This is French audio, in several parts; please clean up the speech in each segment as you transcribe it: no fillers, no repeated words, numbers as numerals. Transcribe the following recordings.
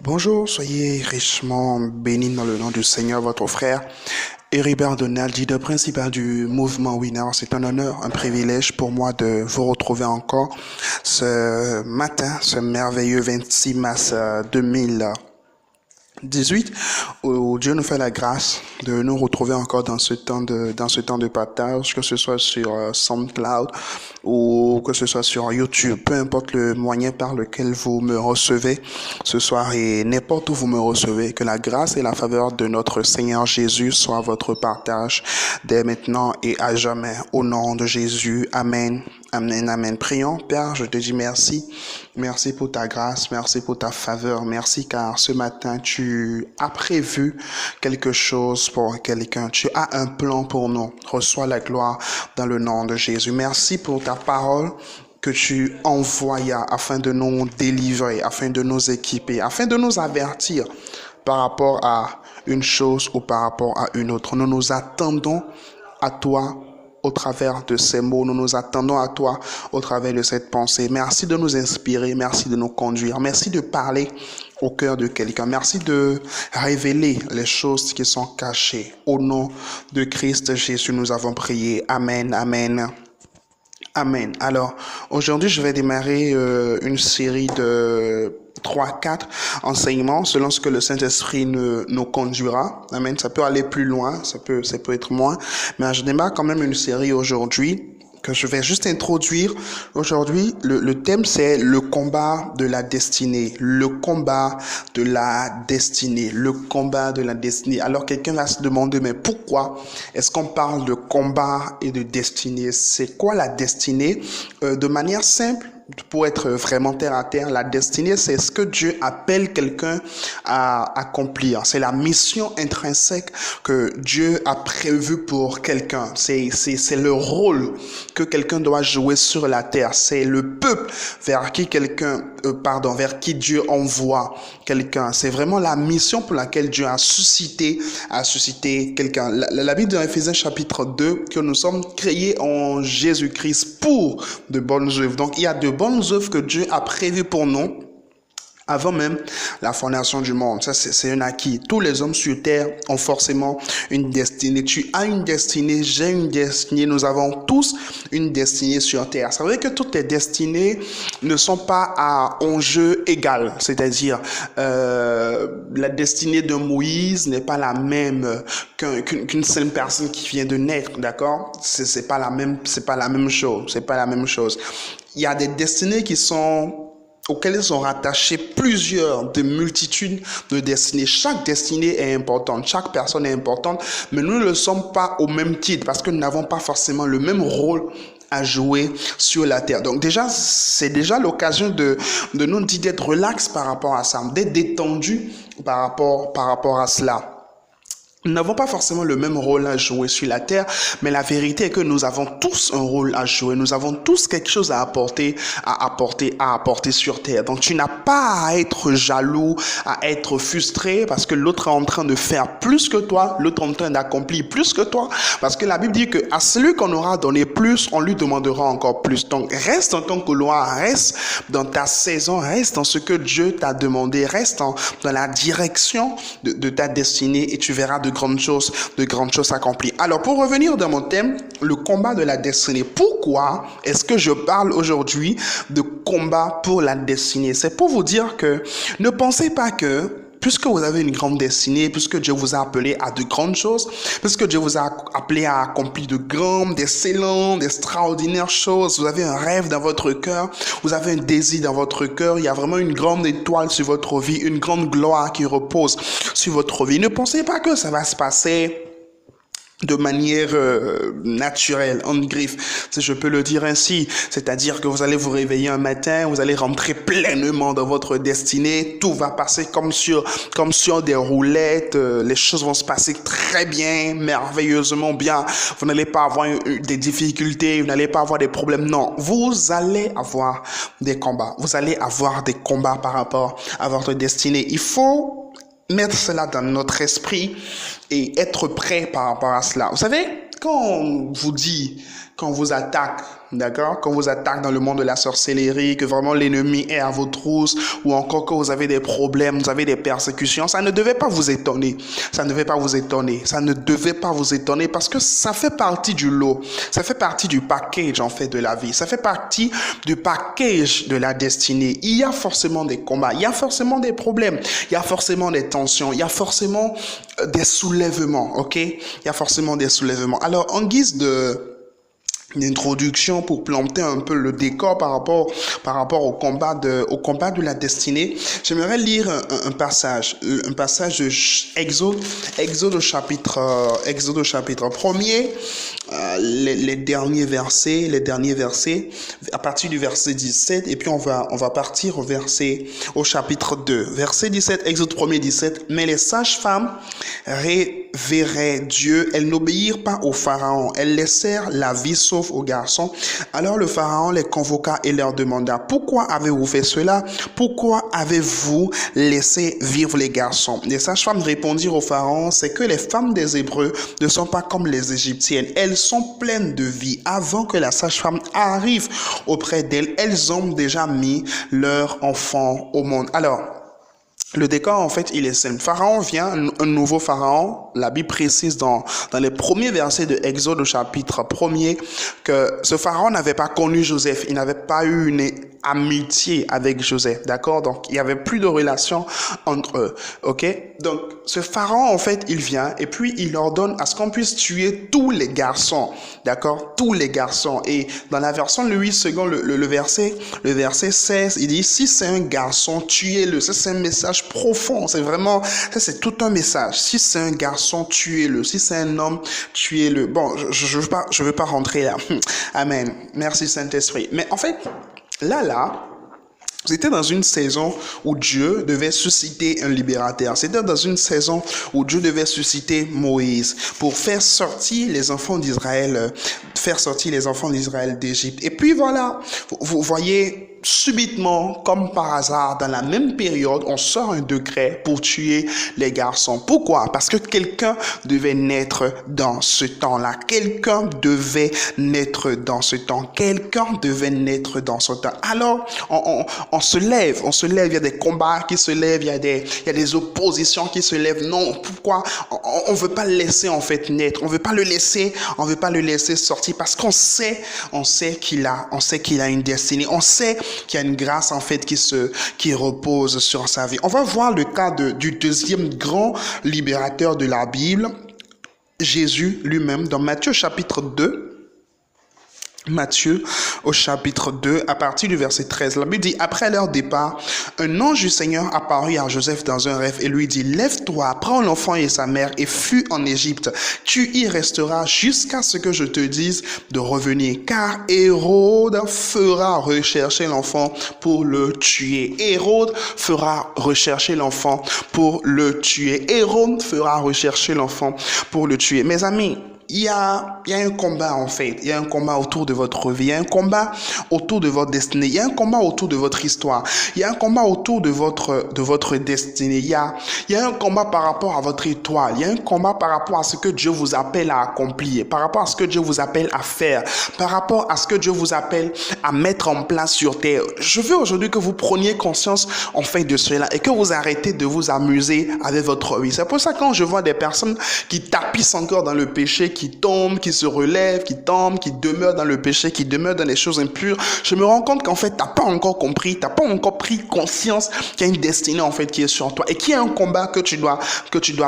Bonjour, soyez richement bénis dans le nom du Seigneur, votre frère. Héribert Donald, leader principal du mouvement Winner. C'est un honneur, un privilège pour moi de vous retrouver encore ce matin, ce merveilleux 26 mars 2018, où Dieu nous fait la grâce de nous retrouver encore dans ce temps de partage, que ce soit sur SoundCloud ou que ce soit sur YouTube, peu importe le moyen par lequel vous me recevez ce soir et n'importe où vous me recevez, que la grâce et la faveur de notre Seigneur Jésus soient votre partage dès maintenant et à jamais. Au nom de Jésus, Amen. Amen, amen. Prions. Père, je te dis merci. Merci pour ta grâce, merci pour ta faveur, merci car ce matin tu as prévu quelque chose pour quelqu'un. Tu as un plan pour nous. Reçois la gloire dans le nom de Jésus. Merci pour ta parole que tu envoyas afin de nous délivrer, afin de nous équiper, afin de nous avertir par rapport à une chose ou par rapport à une autre. Nous nous attendons à toi au travers de ces mots, nous nous attendons à toi au travers de cette pensée. Merci de nous inspirer, merci de nous conduire, merci de parler au cœur de quelqu'un, merci de révéler les choses qui sont cachées. Au nom de Christ Jésus, nous avons prié. Amen, amen. Amen. Alors, aujourd'hui, je vais démarrer une série de 3-4 enseignements selon ce que le Saint-Esprit nous conduira. Amen. Ça peut aller plus loin, ça peut être moins. Mais je démarre quand même une série aujourd'hui que je vais juste introduire. Aujourd'hui, le thème, c'est le combat de la destinée. Le combat de la destinée. Le combat de la destinée. Alors, quelqu'un va se demander, mais pourquoi est-ce qu'on parle de combat et de destinée? C'est quoi la destinée? De manière simple, pour être vraiment terre à terre, la destinée, c'est ce que Dieu appelle quelqu'un à accomplir. C'est la mission intrinsèque que Dieu a prévue pour quelqu'un. C'est le rôle que quelqu'un doit jouer sur la terre. C'est le peuple vers qui vers qui Dieu envoie quelqu'un. C'est vraiment la mission pour laquelle Dieu a suscité quelqu'un. La Bible dans Éphésiens chapitre 2, que nous sommes créés en Jésus-Christ pour de bonnes œuvres. Donc, il y a de bonnes œuvres que Dieu a prévues pour nous avant même la fondation du monde. Ça, c'est un acquis. Tous les hommes sur terre ont forcément une destinée. Tu as une destinée, j'ai une destinée. Nous avons tous une destinée sur terre. C'est vrai que toutes les destinées ne sont pas à enjeu égal. C'est-à-dire, la destinée de Moïse n'est pas la même qu'une seule personne qui vient de naître. D'accord? C'est pas la même chose. C'est pas la même chose. Il y a des destinées auxquelles sont rattachées de multitudes de destinées. Chaque destinée est importante, chaque personne est importante, mais nous ne le sommes pas au même titre parce que nous n'avons pas forcément le même rôle à jouer sur la terre. Donc c'est déjà l'occasion de nous dire d'être relax par rapport à ça, d'être détendu par rapport à cela. Nous n'avons pas forcément le même rôle à jouer sur la terre, mais la vérité est que nous avons tous un rôle à jouer. Nous avons tous quelque chose à apporter sur terre. Donc, tu n'as pas à être jaloux, à être frustré parce que l'autre est en train de faire plus que toi, l'autre est en train d'accomplir plus que toi. Parce que la Bible dit que à celui qu'on aura donné plus, on lui demandera encore plus. Donc, reste dans ton couloir, reste dans ta saison, reste dans ce que Dieu t'a demandé, reste dans la direction de ta destinée et tu verras de grandes choses accomplies. Alors, pour revenir dans mon thème, le combat de la destinée. Pourquoi est-ce que je parle aujourd'hui de combat pour la destinée? C'est pour vous dire que ne pensez pas que puisque vous avez une grande destinée, puisque Dieu vous a appelé à de grandes choses, puisque Dieu vous a appelé à accomplir de grandes, d'excellentes, d'extraordinaires choses, vous avez un rêve dans votre cœur, vous avez un désir dans votre cœur, il y a vraiment une grande étoile sur votre vie, une grande gloire qui repose sur votre vie. Ne pensez pas que ça va se passer de manière naturelle, en griffe, si je peux le dire ainsi. C'est-à-dire que vous allez vous réveiller un matin, vous allez rentrer pleinement dans votre destinée, tout va passer comme sur des roulettes, les choses vont se passer très bien, merveilleusement bien, vous n'allez pas avoir des difficultés, vous n'allez pas avoir des problèmes, non, vous allez avoir des combats, par rapport à votre destinée. Il faut mettre cela dans notre esprit et être prêt par rapport à cela. Vous savez, quand on vous attaque d'accord? Quand vous attaque dans le monde de la sorcellerie, que vraiment l'ennemi est à vos trousses, ou encore que vous avez des problèmes, vous avez des persécutions, ça ne devait pas vous étonner. Ça ne devait pas vous étonner. Ça ne devait pas vous étonner parce que ça fait partie du lot. Ça fait partie du package, en fait, de la vie. Ça fait partie du package de la destinée. Il y a forcément des combats, il y a forcément des problèmes, il y a forcément des tensions, il y a forcément des soulèvements, ok? Il y a forcément des soulèvements. Alors, en guise une introduction pour planter un peu le décor par rapport au combat de la destinée, j'aimerais lire un passage de Exode au chapitre 1er, les derniers versets, à partir du verset 17, et puis on va partir au chapitre 2. Verset 17, Exode 1er 17, mais les sages-femmes révéraient Dieu, elles n'obéirent pas au Pharaon, elles laissèrent la vie sauve aux garçons. Alors le Pharaon les convoqua et leur demanda: pourquoi avez-vous fait cela? Pourquoi avez-vous laissé vivre les garçons? Les sages-femmes répondirent au Pharaon: c'est que les femmes des Hébreux ne sont pas comme les Égyptiennes. Elles sont pleines de vie. Avant que la sage-femme arrive auprès d'elles, elles ont déjà mis leur enfant au monde. Alors, le décor, en fait, il est simple. Pharaon vient, un nouveau Pharaon. La Bible précise dans les premiers versets de Exode au chapitre 1er que ce Pharaon n'avait pas connu Joseph. Il n'avait pas eu une amitié avec Joseph, d'accord? Donc, il n'y avait plus de relation entre eux, ok? Donc, ce Pharaon, en fait, il vient et puis il ordonne à ce qu'on puisse tuer tous les garçons, d'accord? Tous les garçons. Et dans la version de 8 secondes, le verset 16, il dit: si c'est un garçon, tuez-le. Ça, c'est un message profond. C'est vraiment, ça, c'est tout un message. Si c'est un garçon, tuez-le. Si c'est un homme, tuez-le. Bon, je veux pas rentrer là. Amen. Merci, Saint-Esprit. Mais en fait, Là, c'était dans une saison où Dieu devait susciter un libérateur. C'était dans une saison où Dieu devait susciter Moïse pour faire sortir les enfants d'Israël d'Égypte. Et puis voilà, vous voyez, subitement, comme par hasard, dans la même période, on sort un décret pour tuer les garçons. Pourquoi? Parce que quelqu'un devait naître dans ce temps-là. Quelqu'un devait naître dans ce temps. Alors, on se lève, il y a des combats qui se lèvent, il y a des oppositions qui se lèvent. Non, pourquoi? On veut pas le laisser, en fait, naître. On veut pas le laisser sortir parce qu'on sait qu'il a une destinée. On sait qu'il y a une grâce, en fait, qui repose sur sa vie. On va voir le cas du deuxième grand libérateur de la Bible, Jésus lui-même, dans Matthieu chapitre 2. Matthieu au chapitre 2 à partir du verset 13. La Bible dit: après leur départ, un ange du Seigneur apparut à Joseph dans un rêve et lui dit: lève-toi, prends l'enfant et sa mère et fuis en Égypte. Tu y resteras jusqu'à ce que je te dise de revenir, car Hérode fera rechercher l'enfant pour le tuer. Mes amis, il y a un combat, en fait. Il y a un combat autour de votre vie. Il y a un combat autour de votre destinée. Il y a un combat autour de votre histoire. Il y a un combat autour de votre destinée. Il y a un combat par rapport à votre étoile. Il y a un combat par rapport à ce que Dieu vous appelle à accomplir, par rapport à ce que Dieu vous appelle à faire, par rapport à ce que Dieu vous appelle à mettre en place sur terre. Je veux aujourd'hui que vous preniez conscience, en fait, de cela et que vous arrêtez de vous amuser avec votre vie. C'est pour ça que quand je vois des personnes qui tapissent encore dans le péché, qui tombent, qui se relèvent, qui tombent, qui demeurent dans le péché, qui demeurent dans les choses impures, je me rends compte qu'en fait, t'as pas encore compris, t'as pas encore pris conscience qu'il y a une destinée, en fait, qui est sur toi et qu'il y a un combat que tu dois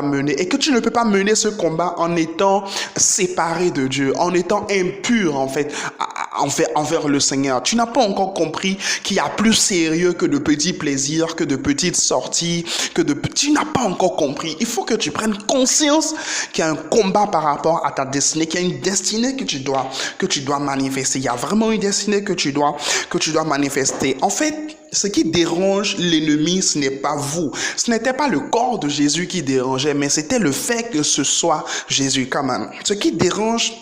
mener et que tu ne peux pas mener ce combat en étant séparé de Dieu, en étant impur, en fait, envers le Seigneur. Tu n'as pas encore compris qu'il y a plus sérieux que de petits plaisirs, que de petites sorties, tu n'as pas encore compris. Il faut que tu prennes conscience qu'il y a un combat par rapport à ta destinée, qu'il y a une destinée que tu dois manifester. Il y a vraiment une destinée que tu dois manifester. En fait, ce qui dérange l'ennemi, ce n'est pas vous. Ce n'était pas le corps de Jésus qui dérangeait, mais c'était le fait que ce soit Jésus quand même. Ce qui dérange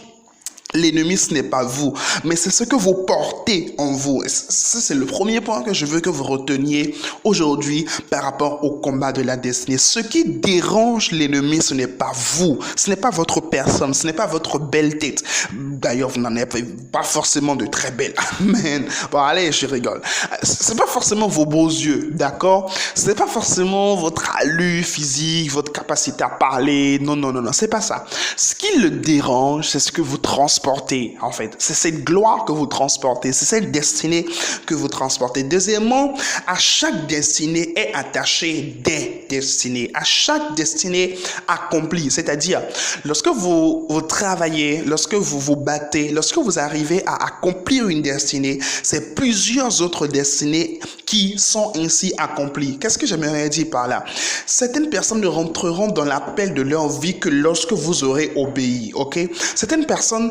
L'ennemi, ce n'est pas vous, mais c'est ce que vous portez en vous. Ça, c'est le premier point que je veux que vous reteniez aujourd'hui par rapport au combat de la destinée. Ce qui dérange l'ennemi, ce n'est pas vous, ce n'est pas votre personne, ce n'est pas votre belle tête. D'ailleurs, vous n'en avez pas forcément de très belles. Amen. Bon, allez, je rigole. C'est pas forcément vos beaux yeux, d'accord? Ce n'est pas forcément votre allure physique, votre capacité à parler. Non, non, non, non, c'est pas ça. Ce qui le dérange, c'est ce que vous transportez, en fait. C'est cette gloire que vous transportez, c'est cette destinée que vous transportez. Deuxièmement, à chaque destinée est attachée des destinées. À chaque destinée accomplie, c'est-à-dire lorsque vous travaillez, lorsque vous vous battez, lorsque vous arrivez à accomplir une destinée, c'est plusieurs autres destinées qui sont ainsi accomplies. Qu'est-ce que j'aimerais dire par là? Certaines personnes ne rentreront dans l'appel de leur vie que lorsque vous aurez obéi, ok? Certaines personnes,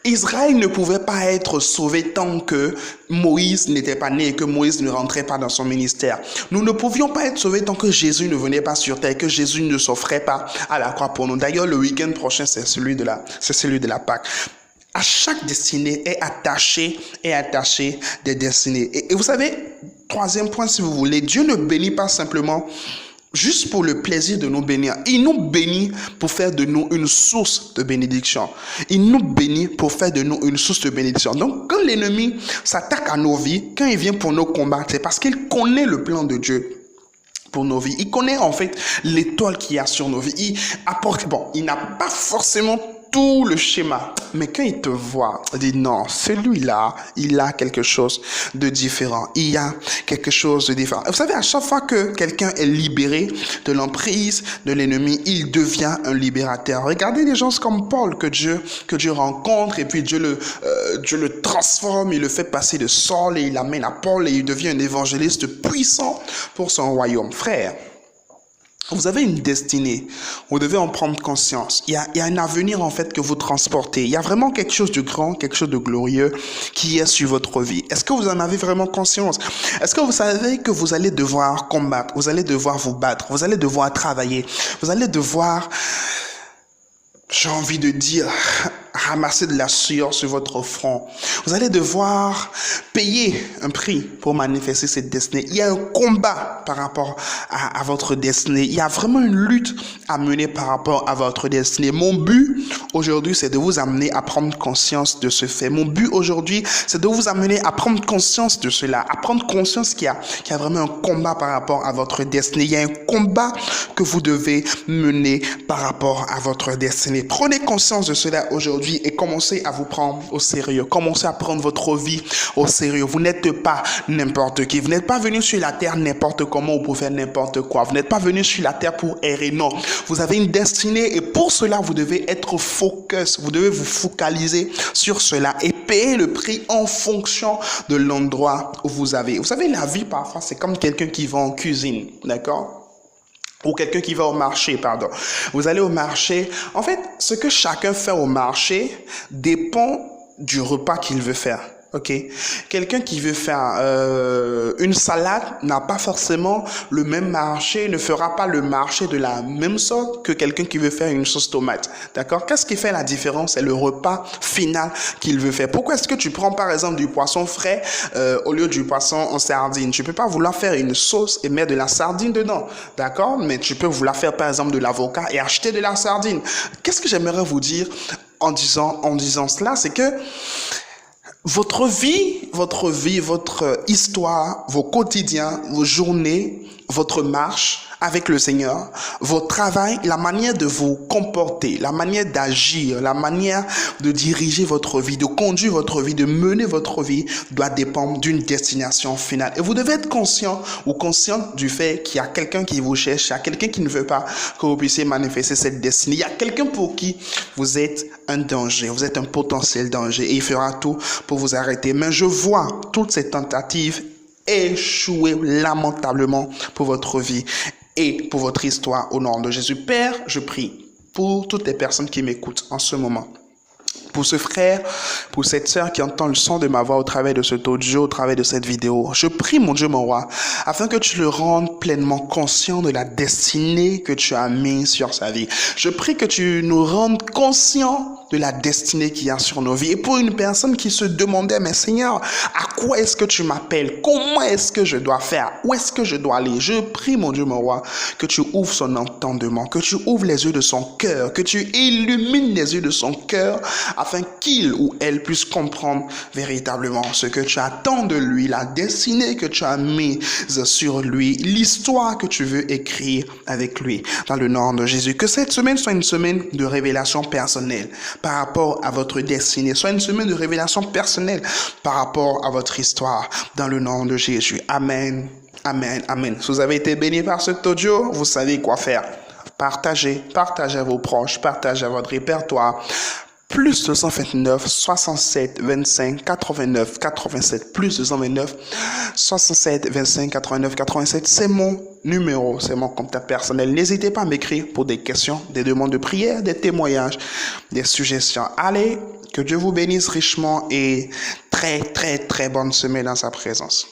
Israël ne pouvait pas être sauvé tant que Moïse n'était pas né et que Moïse ne rentrait pas dans son ministère. Nous ne pouvions pas être sauvés tant que Jésus ne venait pas sur terre, que Jésus ne s'offrait pas à la croix pour nous. D'ailleurs, le week-end prochain, c'est celui de la Pâque. À chaque destinée est attachée des destinées. Et vous savez, troisième point, si vous voulez, Dieu ne bénit pas simplement juste pour le plaisir de nous bénir. Il nous bénit pour faire de nous une source de bénédiction. Il nous bénit pour faire de nous une source de bénédiction. Donc, quand l'ennemi s'attaque à nos vies, quand il vient pour nous combattre, c'est parce qu'il connaît le plan de Dieu pour nos vies. Il connaît en fait l'étoile qu'il y a sur nos vies. Il apporte, il n'a pas forcément tout le schéma, mais quand il te voit, il dit non, celui-là, il a quelque chose de différent. Il y a quelque chose de différent. Vous savez, à chaque fois que quelqu'un est libéré de l'emprise de l'ennemi, il devient un libérateur. Regardez les gens comme Paul que Dieu rencontre et puis Dieu le transforme, il le fait passer de Saul et il l'amène à Paul et il devient un évangéliste puissant pour son royaume. Frère, vous avez une destinée, vous devez en prendre conscience. Il y a un avenir en fait que vous transportez. Il y a vraiment quelque chose de grand, quelque chose de glorieux qui est sur votre vie. Est-ce que vous en avez vraiment conscience? Est-ce que vous savez que vous allez devoir combattre, vous allez devoir vous battre, vous allez devoir travailler, vous allez devoir, j'ai envie de dire, ramasser de la sueur sur votre front. Vous allez devoir payer un prix pour manifester cette destinée. Il y a un combat par rapport à votre destinée. Il y a vraiment une lutte à mener par rapport à votre destinée. Mon but aujourd'hui, c'est de vous amener à prendre conscience de ce fait. Mon but aujourd'hui, c'est de vous amener à prendre conscience de cela, à prendre conscience qu'il y a vraiment un combat par rapport à votre destinée. Il y a un combat que vous devez mener par rapport à votre destinée. Prenez conscience de cela aujourd'hui et commencez à vous prendre au sérieux. Commencez à prendre votre vie au sérieux. Vous n'êtes pas n'importe qui. Vous n'êtes pas venu sur la terre n'importe comment ou pour faire n'importe quoi. Vous n'êtes pas venu sur la terre pour errer. Non. Vous avez une destinée et pour cela, vous devez être focus. Vous devez vous focaliser sur cela et payer le prix en fonction de l'endroit où vous avez. Vous savez, la vie, parfois, c'est comme quelqu'un qui va en cuisine. D'accord? Ou quelqu'un qui va au marché, pardon. Vous allez au marché. En fait, ce que chacun fait au marché dépend du repas qu'il veut faire. Ok, quelqu'un qui veut faire une salade n'a pas forcément le même marché, ne fera pas le marché de la même sorte que quelqu'un qui veut faire une sauce tomate. D'accord? Qu'est-ce qui fait la différence? C'est le repas final qu'il veut faire. Pourquoi est-ce que tu prends par exemple du poisson frais au lieu du poisson en sardine? Tu peux pas vouloir faire une sauce et mettre de la sardine dedans. D'accord? Mais tu peux vouloir faire par exemple de l'avocat et acheter de la sardine. Qu'est-ce que j'aimerais vous dire en disant cela? C'est que votre vie, votre histoire, vos quotidiens, vos journées, votre marche avec le Seigneur, votre travail, la manière de vous comporter, la manière d'agir, la manière de diriger votre vie, de conduire votre vie, de mener votre vie doit dépendre d'une destination finale. Et vous devez être conscient ou consciente du fait qu'il y a quelqu'un qui vous cherche, il y a quelqu'un qui ne veut pas que vous puissiez manifester cette destinée. Il y a quelqu'un pour qui vous êtes un danger, vous êtes un potentiel danger et il fera tout pour vous arrêter. Mais je vois toutes ces tentatives échouer lamentablement pour votre vie et pour votre histoire au nom de Jésus. Père, je prie pour toutes les personnes qui m'écoutent en ce moment. Pour ce frère, pour cette sœur qui entend le son de ma voix au travers de cet audio, au travers de cette vidéo, je prie, mon Dieu, mon roi, afin que tu le rendes pleinement conscient de la destinée que tu as mise sur sa vie. Je prie que tu nous rendes conscients de la destinée qu'il y a sur nos vies. Et pour une personne qui se demandait, mais Seigneur, à quoi est-ce que tu m'appelles? Comment est-ce que je dois faire? Où est-ce que je dois aller? Je prie, mon Dieu, mon roi, que tu ouvres son entendement, que tu ouvres les yeux de son cœur, que tu illumines les yeux de son cœur, afin qu'il ou elle puisse comprendre véritablement ce que tu attends de lui, la destinée que tu as mise sur lui, l'histoire que tu veux écrire avec lui, dans le nom de Jésus. Que cette semaine soit une semaine de révélation personnelle par rapport à votre destinée, soit une semaine de révélation personnelle par rapport à votre histoire, dans le nom de Jésus. Amen, amen, amen. Si vous avez été béni par cet audio, vous savez quoi faire. Partagez à vos proches, partagez à votre répertoire. Plus 229 67 25 89 87, plus 229 67 25 89 87, c'est mon numéro, c'est mon contact personnel. N'hésitez pas à m'écrire pour des questions, des demandes de prière, des témoignages, des suggestions. Allez, que Dieu vous bénisse richement et très bonne semaine dans sa présence.